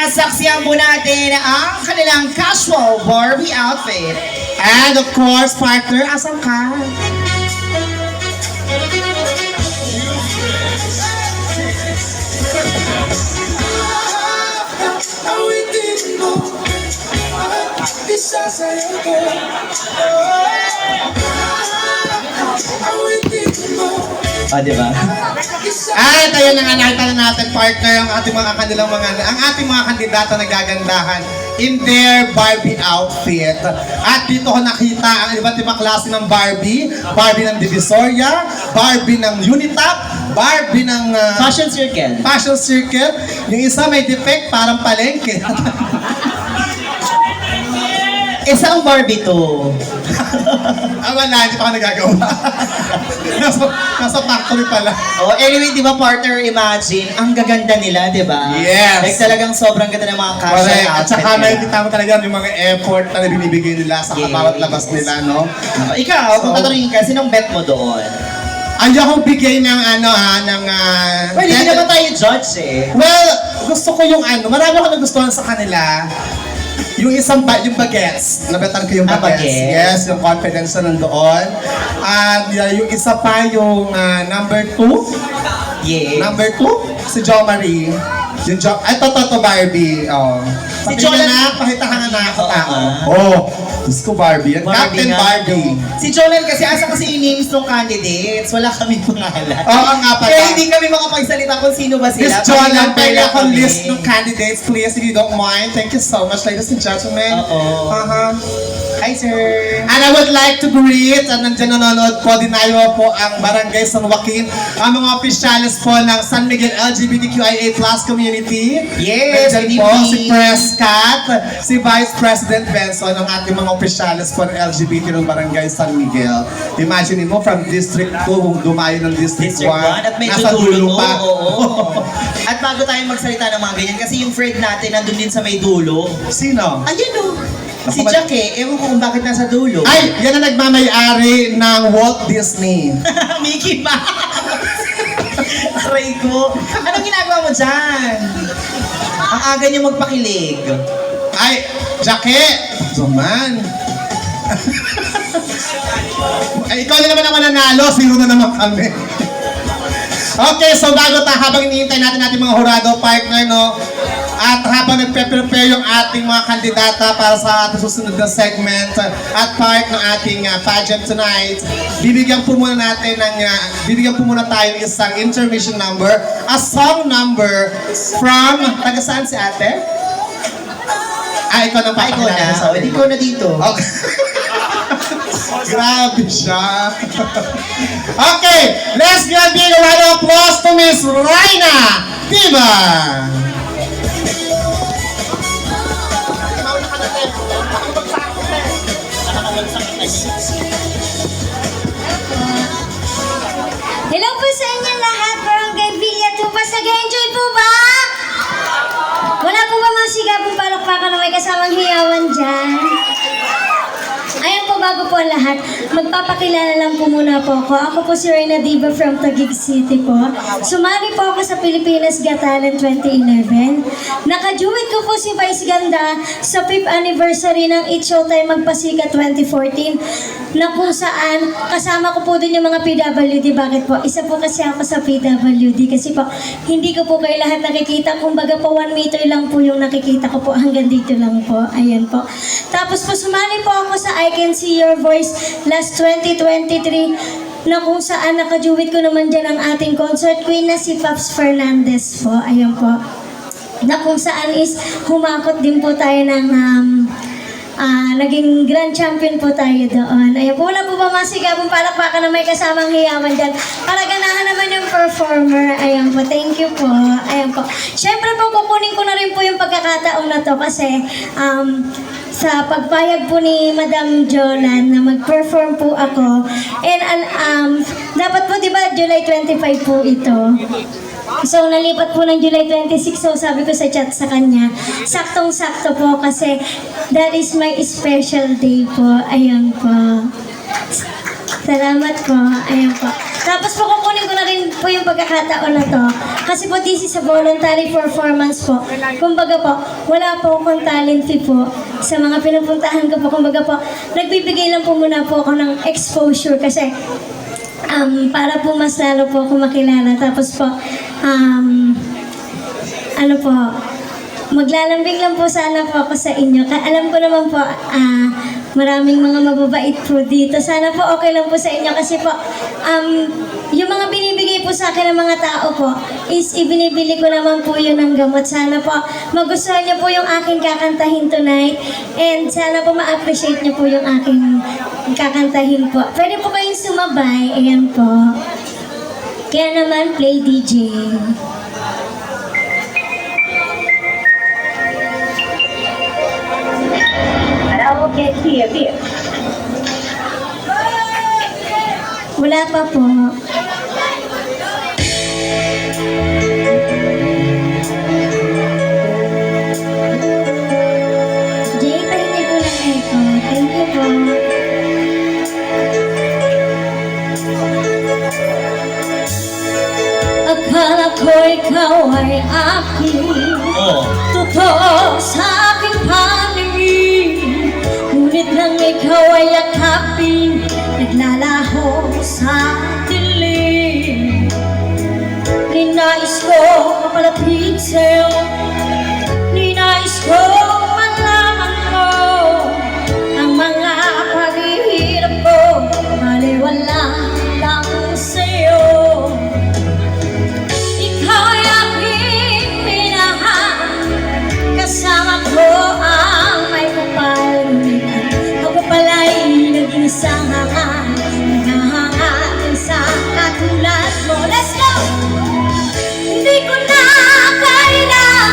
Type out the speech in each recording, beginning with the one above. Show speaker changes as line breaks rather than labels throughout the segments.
Saksiyan po natin ang kanilang casual Barbie outfit.
And of course, partner, asan ka?
Di ba?
At ayun na nga, nakita na natin, partner, ang ating mga kandidato na gagandahan in their Barbie outfit. At dito ko nakita ang iba't ibang klase ng Barbie. Barbie ng Divisoria, Barbie ng Unitap, Barbie ng
Fashion circle.
Fashion Circle. Yung isa may defect, parang palengke.
Isang Barbie to.
Wala, hindi pa ako nagagawa. nasa factory pala.
Anyway, di ba partner, imagine, ang gaganda nila, di ba?
Yes.
Like talagang sobrang ganda ng mga casual
Correct. At
outfit
saka
nila.
nakikita mo talaga yung mga effort na binibigay nila sa
Yes.
bawat labas nila, no?
Ikaw, kung tatanungin ka, sinong bet mo doon?
Ayaw akong bigay ng
Well, hindi naman tayo judge eh.
Well, gusto ko yung marami ako nagustuhan sa kanila. Yung yung bagets. Nabetan ko yung bagets.
Bagets.
Yes, yung confidence na nandoon. At yung isa pa yung number 2.
Yes.
Number 2, si Jo Marie. Yung Jo, ay, to Barbie. Oh.
Si
Si
Jo
Jo
lang-
na, pakita ka nga na ako tao.
Oo.
Oh, Diyos ko Barbie. Yan. Captain
nga.
Barbie.
Si Jolan kasi asa kasi yung names ng candidates, wala kami pangalan.
Oo nga pala.
Kaya hindi kami makapagsalita kung sino ba sila.
Miss Jolan,
Pakilala
pwede ako
kami.
list ng candidates, please, if you don't mind. Thank you so much, ladies and gentlemen.
Oo. Hi sir.
And I would like to greet, at nandiyan nanonood po, dinayo po ang Barangay San Joaquin, ang mga opisyalis po ng San Miguel LGBTQIA+ community.
Yes,
Nandiyan
good
po
evening.
si Prescott, si Vice President Benson, ang ating mga opisyalis po ng LGBT ng Barangay San Miguel. Imagine mo, from District 2, dumayo ng District 1,
District 1 at medyo
nasa
dulo to.
pa.
Oo. At bago tayo magsalita ng mga ganyan, kasi yung friend natin nandun din sa may dulo.
Sino?
Ayun o. Si
Naku,
Jack eh, ewan ko kung bakit nasa dulo.
Ay, yan ang nagmamayari ng Walt Disney.
Mickey Mouse! Aray ko. Anong ginagawa mo dyan? Ang aga niyo magpakilig.
Ay, Jackie! Duman! Ay, ikaw na naman ang mananalo, zero na naman kami. Okay, so habang iniintay natin mga hurado partner, no? At habang nagpe-prepare yung ating mga kandidata para sa ating susunod na segment at part ng ating pageant tonight, bibigyan po muna tayo ng isang intermission number, a song number from, taga saan si ate? Ikaw na pa.
Ikaw na. O, hindi ko na dito.
Okay. Grabe siya. Okay, let's give a big round of applause to Miss Raina Diba.
Hello po sa inyo lahat, Barangay Villa Tupas. Nag-enjoy po ba? Wala po ba mga sigabong palakpakan na may kasamang hiyawan dyan? Ayan po, bago po ang lahat, magpapakilala lang po muna po ako. Ako po si Raina Diba from Taguig City po. Sumali po ako sa Pilipinas Got Talent 2011. Nakajuwit ko po si Vice Ganda sa 5th anniversary ng It's Showtime Magpasikat 2014 na kung saan kasama ko po din yung mga PWD. Bakit po? Isa po kasi ako sa PWD kasi po hindi ko po kayo lahat nakikita. Kumbaga po 1 meter lang po yung nakikita ko po. Hanggang dito lang po. Ayan po. Tapos po sumali po ako sa I Can See Your Voice last 2023 na kung saan nakajuwit ko naman dyan ang ating concert queen na si Paps Fernandez po. Ayan po. Na kung saan is humakot din po tayo ng naging grand champion po tayo doon. Ayan po, wala po ba masigabong palakpakan na may kasamang hiyaman dyan? Para ganahan naman yung performer. Ayan po, thank you po. Ayan po. Siyempre po, kukunin ko na rin po yung pagkakataon na to kasi sa pagpayag po ni Madam Jolan na mag-perform po ako. And dapat po, di ba, July 25 po ito. So, nalipat po ng July 26. So, sabi ko sa chat sa kanya, saktong-sakto po kasi that is my special day po. Ayan po. Salamat po. Ayan po. Tapos po kukunin ko na rin po yung pagkakataon na to. Kasi po this is a voluntary performance po. Kumbaga po, wala po akong talent fee po sa mga pinupuntahan ko po. Kumbaga po, nagbibigay lang po muna po ako ng exposure kasi para po mas lalo po ako makilala. Tapos po, ano po, maglalambing lang po sana po ako sa inyo. Alam ko naman po, maraming mga mababait po dito. Sana po okay lang po sa inyo kasi po, yung mga binibigay po sa akin ng mga tao po, is ibinibili ko naman po yun ng gamot. Sana po magustuhan niyo po yung aking kakantahin tonight and sana po ma-appreciate niyo po yung aking kakantahin po. Pwede po kayong sumabay. Ayan po. Kaya naman, play DJ.
Karaoke TV.
Wala pa po. Jay, pahingi po ng echo. Thank you po. Akala ko ikaw ay akin.
Oh.
Totoo sa aking paningin. Ngunit nang ikaw ay yakapin, naglalaho sa dilim. Ninais ko mapalapit sa'yo, ninais ko malaman mo ang mga paghihirap ko, baliwala lang sa'yo. Ikaw ay aking minahal, kasama ko ang may kapal. Ako pala'y naging isang hangal, naghahangal sa katulad mo. Let's go! Hindi ko na kailangan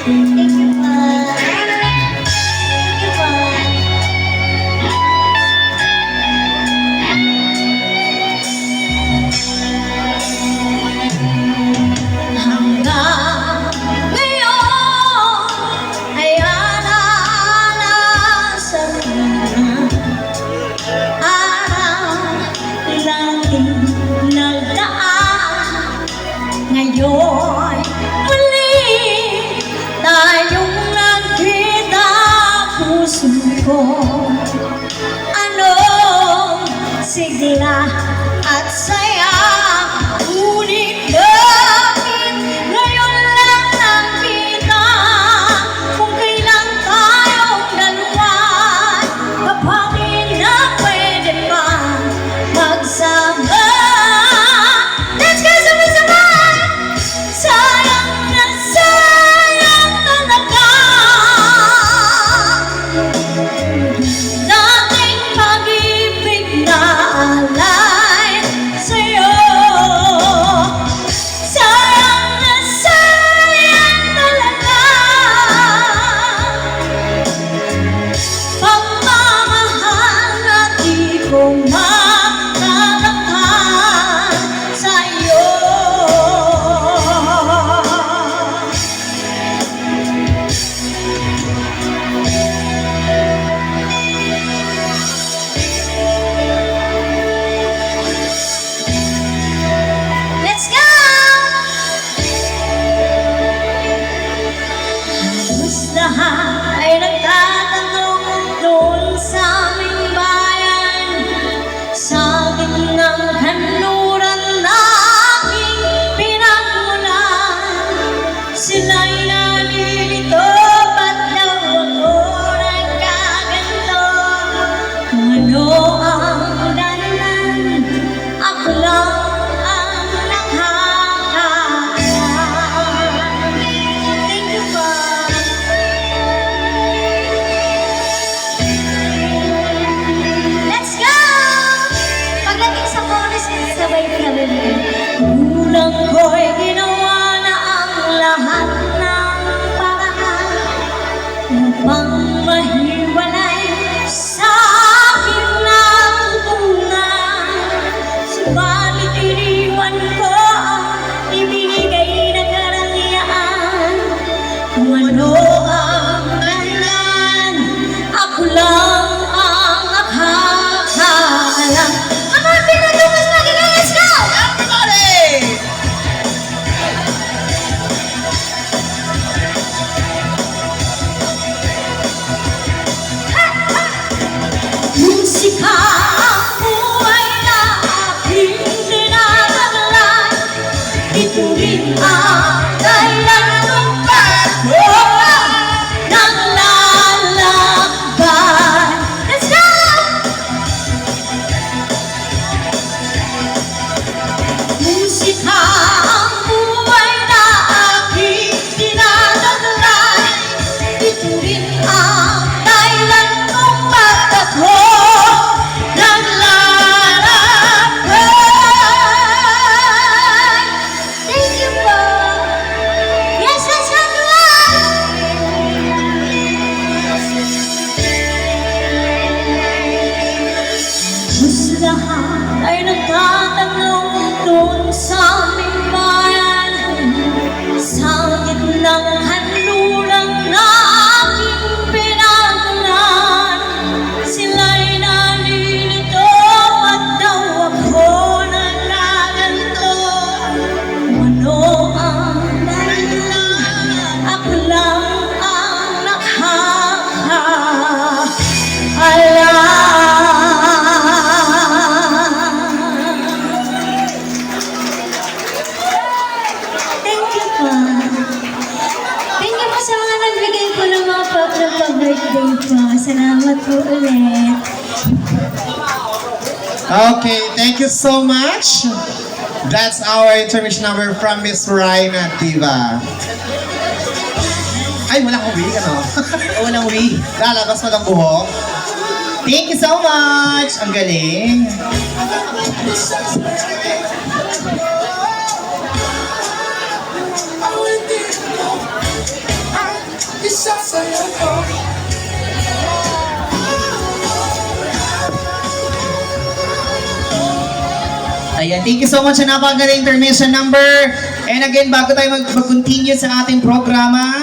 Thank you po. Thank you po. Hanggang ngayon ay alala sa akin araw laging nagdaan. Ngayon muli tayong nagkita, puso ko anong sigla at saya. Ngunit bakit ngayon lang nakita, kung kailan tayong dalawa kapatid na pwede pa magsama. Let's go sabay-sabay! Sayang na sayang talaga dating pag-ibig na alay sa'yo. Sayang na sayang talaga pagmamahal na di ko matatakpan sa'yo. Let's go! Halos lahat ay nagtatanong doon sa aming bayan, sa gitnang kanluran na aking pinagmulan. Sila'y nalilito, ba't daw ako nagkaganto? Kung ano ang dahilan, ako lang ang nakakaalam. Thank you po. Let's go! Pagdating sa chorus, sabay ko na bibigyan. Kulang ko'y ginawa na ang lahat ng paraan upang mahiwalay sa akin ng tunay. Subalit iniwan ko ang ibinigay na karangyaan. Kung ano ang dahilan, ako lang ang nakakaalam. Mga pinatukas na gila, let's go!
Everybody!
Musika ang buhay na aking dinadalay. Ito rin ang dahilan kung bakit ko naglalakbay. Let's go! Musika ang buhay na aking dinadalay. Ito rin ang dahilan kung bakit ako naglalakbay. Thank you po. Yes, let's go to Diyos lahat ay nagtatanong doon sa aming bayan, sa gitnang kanluran na aking pinagmulan. Sila'y nalilito, ba't daw ako nagkaganto? Kung ano ang dahilan, ako lang ang nakakaalam. Thank you po. Thank you po sa mga nagbigay po ng mga pa-birthday po. Salamat po ulit.
Okay, thank you so much. That's our intermission number from Miss Raina Diva. Ay, wala kang wig, ano?
Walang wig.
Lalabas mo ng buhok.
Thank you so much! Ang galing! Ayan, thank you so much sa napakaganda intermission number. And again, bago tayo mag-continue sa ating programa,